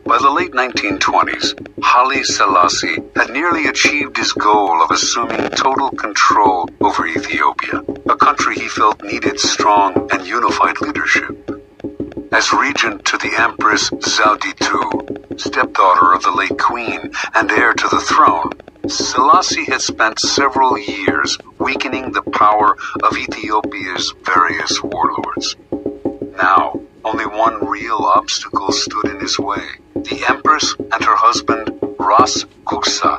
By the late 1920s, Haile Selassie had nearly achieved his goal of assuming total control over Ethiopia, a country he felt needed strong and unified leadership. As regent to the Empress Zewde II, stepdaughter of the late Queen and heir to the throne, Selassie had spent several years weakening the power of Ethiopia's various warlords. Now, only one real obstacle stood in his way: the Empress and her husband, Ras Guksa.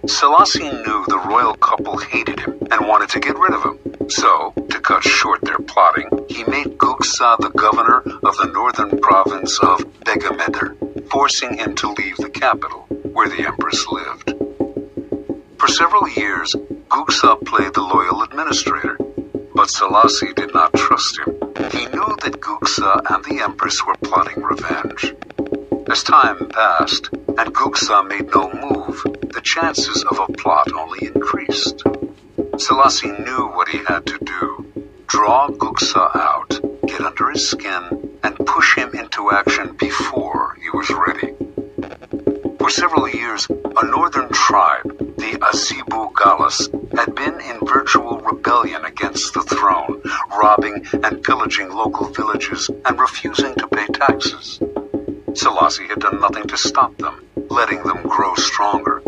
Selassie knew the royal couple hated him and wanted to get rid of him. So, to cut short their plotting, he made Guksa the governor of the northern province of Begemeder, forcing him to leave the capital, where the Empress lived. For several years, Guksa played the loyal administrator, but Selassie did not trust him. He knew that Guksa and the Empress were plotting revenge. As time passed, and Guksa made no move, the chances of a plot only increased. Selassie knew what he had to do: draw Guksa out, get under his skin, and push him into action before he was ready. For several years, a northern tribe, the Azibu Galas, had been in virtual rebellion against the throne, robbing and pillaging local villages and refusing to pay taxes. Selassie had done nothing to stop them, letting them grow stronger.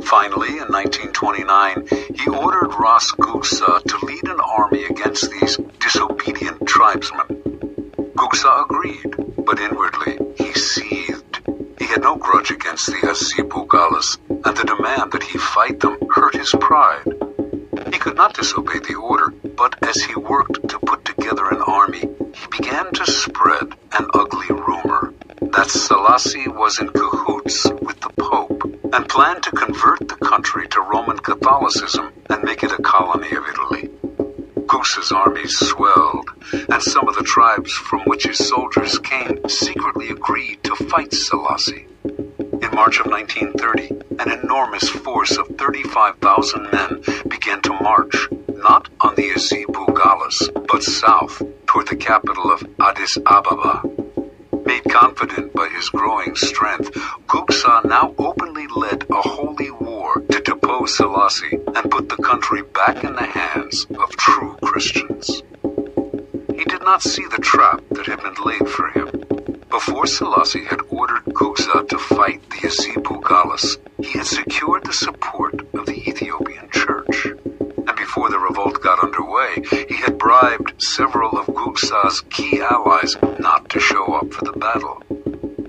Finally, in 1929, he ordered Ras Guksa to lead an army against these disobedient tribesmen. Guksa agreed, but inwardly he seethed. He had no grudge against the Azibu Galas, and the demand that he fight them hurt his pride. He could not disobey the order, but as he worked to put together an army, he began to spread an ugly rumor that Selassie was in cahoots with the Pope and planned to convert the country to Roman Catholicism and make it a colony of Italy. Guksa's armies swelled, and some of the tribes from which his soldiers came secretly agreed to fight Selassie. In March of 1930, an enormous force of 35,000 men began to march, not on the Azibu Galas, but south toward the capital of Addis Ababa. Made confident by his growing strength, Guksa now openly led a holy war to depose Selassie and put the country back in the hands of true Christians. He did not see the trap that had been laid for him. Before Selassie had ordered Guksa to fight the Azibu Galas, he had secured the support of the Ethiopian Church. And before the revolt got underway, he had bribed several of Guksa's key allies not to show up for the battle.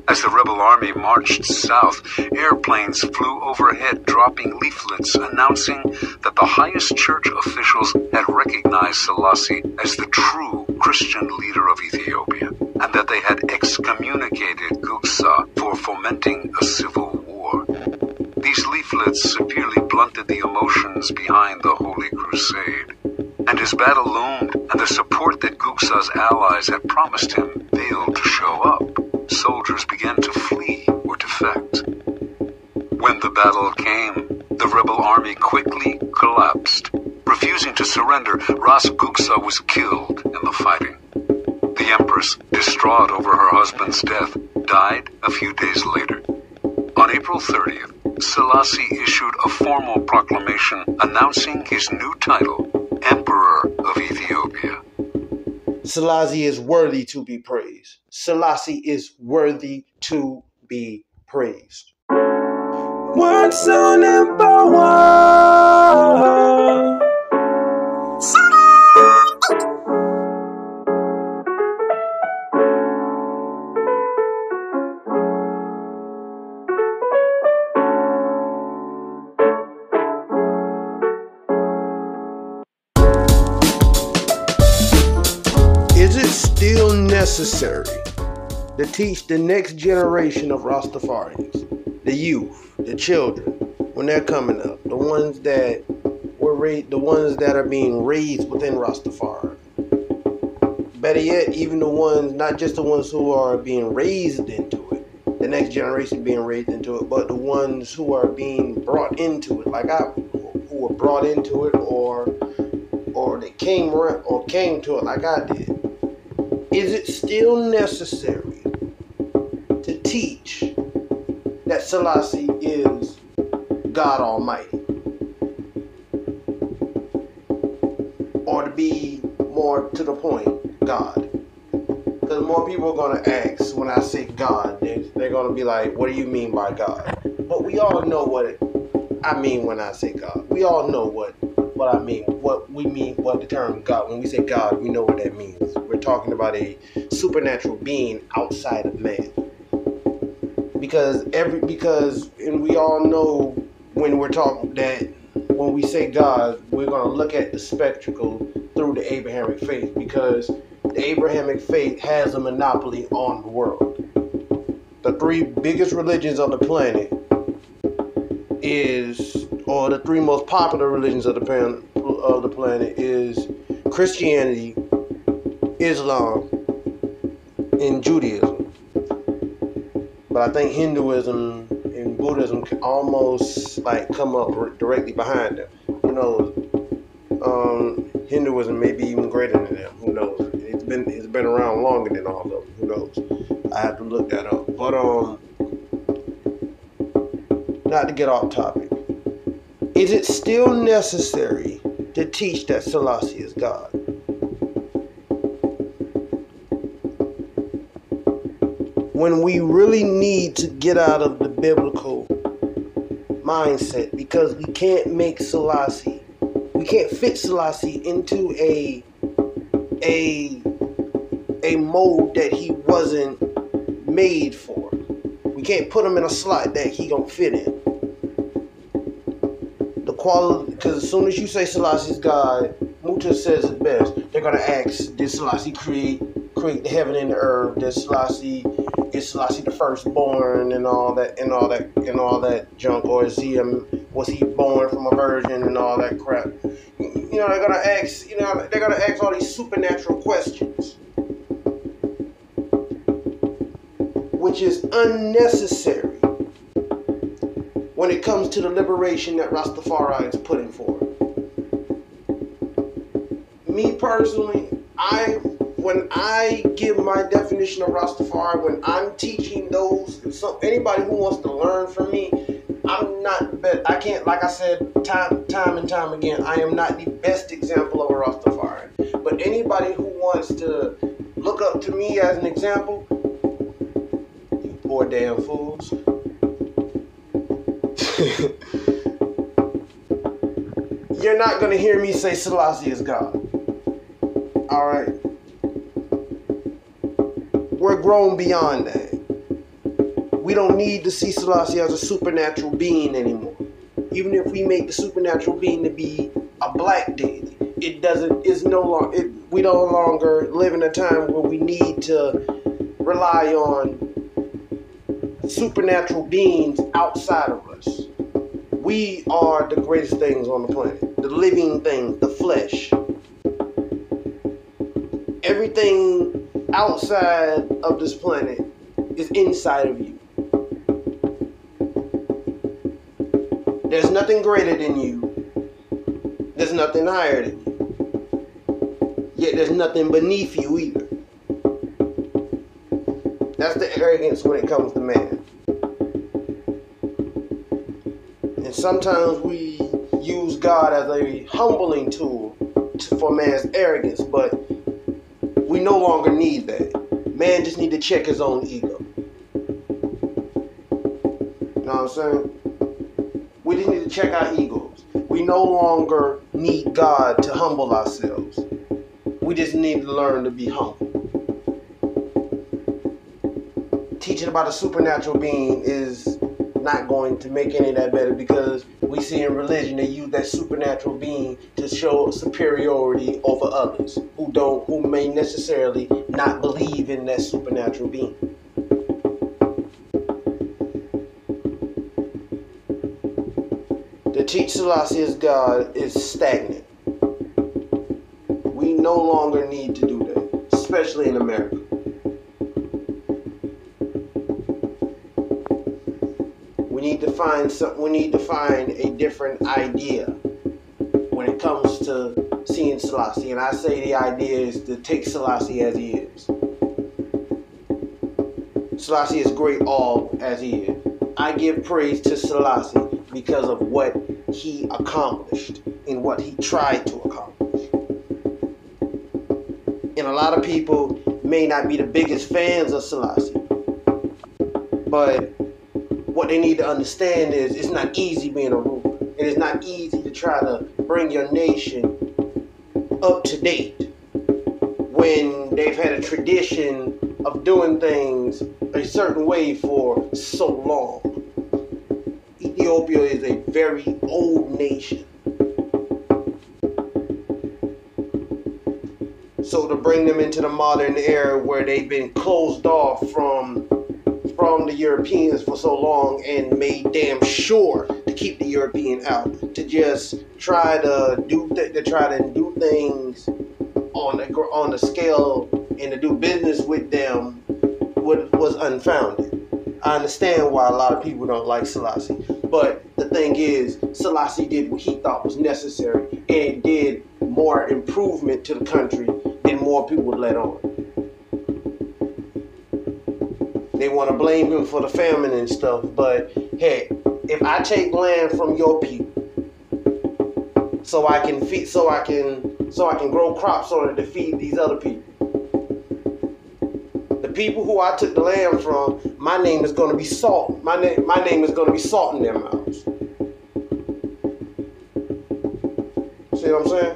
As the rebel army marched south, airplanes flew overhead dropping leaflets announcing that the highest church officials had recognized Selassie as the true Christian leader of Ethiopia, and that they had excommunicated Guksa for fomenting a civil war. These leaflets severely blunted the emotions behind the Holy Crusade, and as battle loomed and the support that Guksa's allies had promised him failed to show up, soldiers began to flee or defect. When the battle came, the rebel army quickly collapsed. Refusing to surrender, Ras Guksa was killed in the fighting. The Empress, distraught over her husband's death, died a few days later. On April 30th, Selassie issued a formal proclamation announcing his new title, Emperor of Ethiopia. Selassie is worthy to be praised. Selassie is worthy to be praised. Once on empower. Is it still necessary to teach the next generation of Rastafarians, the youth, the children, when they're coming up, the ones that are being raised within Rastafari? Better yet, even the ones, not just the ones who are being raised into it, the next generation being raised into it, but the ones who are being brought into it, who were brought into it, or they came to it like I did. Is it still necessary to teach that Selassie is God Almighty. Or to be more to the point, God. Because more people are going to ask when I say God, they're going to be like, what do you mean by God? But we all know what I mean when I say God. We all know what I mean, what we mean, what the term God, when we say God, we know what that means. We're talking about a supernatural being outside of man. Because and we all know when we're talking that when we say God, we're going to look at the spectacle through the Abrahamic faith, because the Abrahamic faith has a monopoly on the world. The three biggest religions on the planet or the three most popular religions of the planet is Christianity, Islam, and Judaism. But I think Hinduism and Buddhism can almost like come up directly behind them. Who knows? Hinduism may be even greater than them. Who knows? It's been around longer than all of them. Who knows? I have to look that up. But not to get off topic. Is it still necessary to teach that Selassie is God? When we really need to get out of the biblical mindset, because we can't fit Selassie into a mold that he wasn't made for. We can't put him in a slot that he don't fit in. The quality, because as soon as you say Selassie is God, Muta says it best. They're gonna ask, did Selassie create the heaven and the earth? Is Selassie the firstborn and all that junk, or was he born from a virgin and all that crap? They're gonna ask all these supernatural questions, which is unnecessary when it comes to the liberation that Rastafarians are putting forward. Me personally, when I give my definition of Rastafari, when I'm teaching anybody who wants to learn from me, I'm not the best. I can't, like I said, time and time again, I am not the best example of a Rastafari. But anybody who wants to look up to me as an example, you poor damn fools. You're not going to hear me say Selassie is God. Alright? We're grown beyond that. We don't need to see Selassie as a supernatural being anymore. Even if we make the supernatural being to be a black deity, we no longer live in a time where we need to rely on supernatural beings outside of us. We are the greatest things on the planet. The living things, the flesh. Everything outside of this planet is inside of you. There's nothing greater than you. There's nothing higher than you. Yet there's nothing beneath you either. That's the arrogance when it comes to man. And sometimes we use God as a humbling tool for man's arrogance, but we no longer need that. Man just need to check his own ego. You know what I'm saying? We just need to check our egos. We no longer need God to humble ourselves. We just need to learn to be humble. Teaching about a supernatural being is not going to make any of that better, because we see in religion they use that supernatural being to show superiority over others who may necessarily not believe in that supernatural being. To teach Selassie as God is stagnant. We no longer need to do that, especially in America. We need to find a different idea when it comes to seeing Selassie. And I say the idea is to take Selassie as he is. Selassie is great all as he is. I give praise to Selassie because of what he accomplished and what he tried to accomplish. And a lot of people may not be the biggest fans of Selassie, but what they need to understand is it's not easy being a ruler. It is not easy to try to bring your nation up to date when they've had a tradition of doing things a certain way for so long. Ethiopia is a very old nation. So to bring them into the modern era where they've been closed off from the Europeans for so long and made damn sure to keep the European out, to just try to do things on the scale and to do business with them was unfounded. I understand why a lot of people don't like Selassie, but the thing is, Selassie did what he thought was necessary, and it did more improvement to the country than more people would let on. They want to blame him for the famine and stuff, but hey, if I take land from your people so I can grow crops on it to feed these other people, the people who I took the land from, my name is going to be salt. My name is going to be salt in their mouths. See what I'm saying?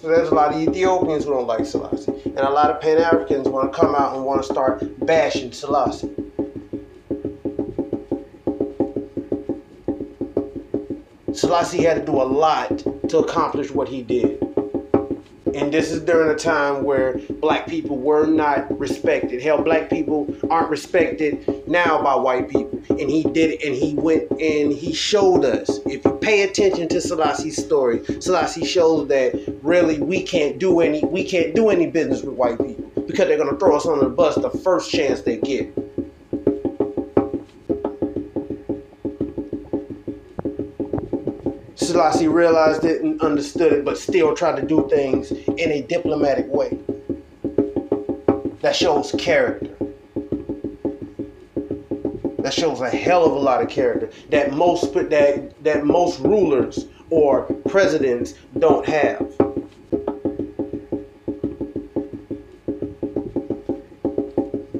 So there's a lot of Ethiopians who don't like Selassie. And a lot of Pan-Africans want to come out and want to start bashing Selassie. Selassie had to do a lot to accomplish what he did. And this is during a time where black people were not respected. Hell, black people aren't respected now by white people. And he did it, and he went and he showed us. If you pay attention to Selassie's story, Selassie shows that really we can't do any business with white people because they're gonna throw us under the bus the first chance they get. Selassie realized it and understood it, but still tried to do things in a diplomatic way. That shows character. That shows a hell of a lot of character that most rulers or presidents don't have.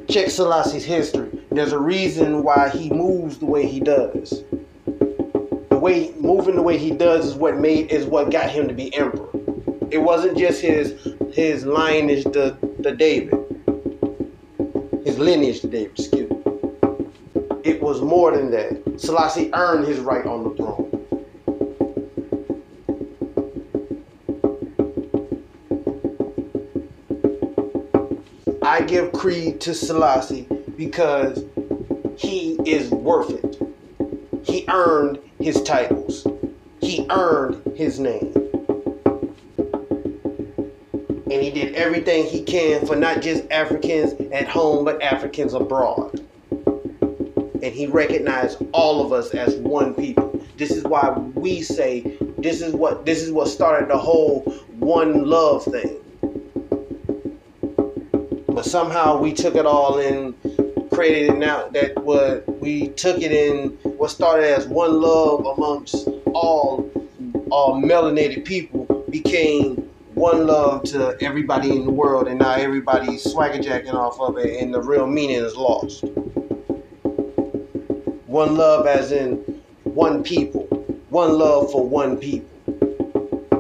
Check Selassie's history. There's a reason why he moves the way he does. Moving the way he does is what got him to be emperor. It wasn't just his lineage to David. His lineage to David, excuse me. It was more than that. Selassie earned his right on the throne. I give creed to Selassie because he is worth it. He earned his titles. He earned his name. And he did everything he can for not just Africans at home, but Africans abroad. And he recognized all of us as one people. This is why we say this is what started the whole one love thing. But somehow we took it all and created it now that we took it in what started as one love amongst all melanated people became one love to everybody in the world, and now everybody's swagger jacking off of it and the real meaning is lost. One love as in one people. One love for one people.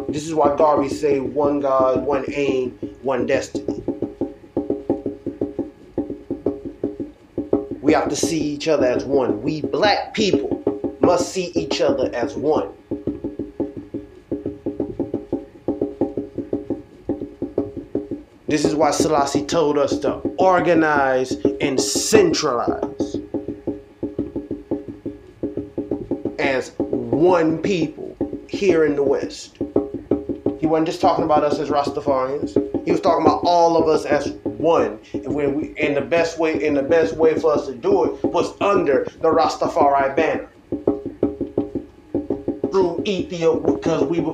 This is why Garvey say one God, one aim, one destiny. We have to see each other as one. We black people must see each other as one. This is why Selassie told us to organize and centralize as one people here in the West. He wasn't just talking about us as Rastafarians. He was talking about all of us as one. And the best way for us to do it was under the Rastafari banner. through Ethiopia,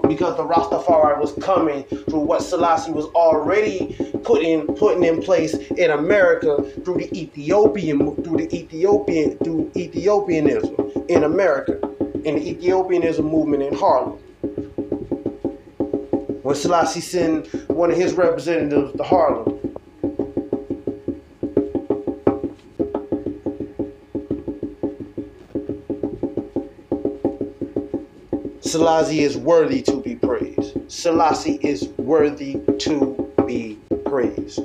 because the Rastafari was coming through what Selassie was already putting in place in America through Ethiopianism in America, in the Ethiopianism movement in Harlem. When Selassie sent one of his representatives to Harlem, Selassie is worthy to be praised. Selassie is worthy to be praised.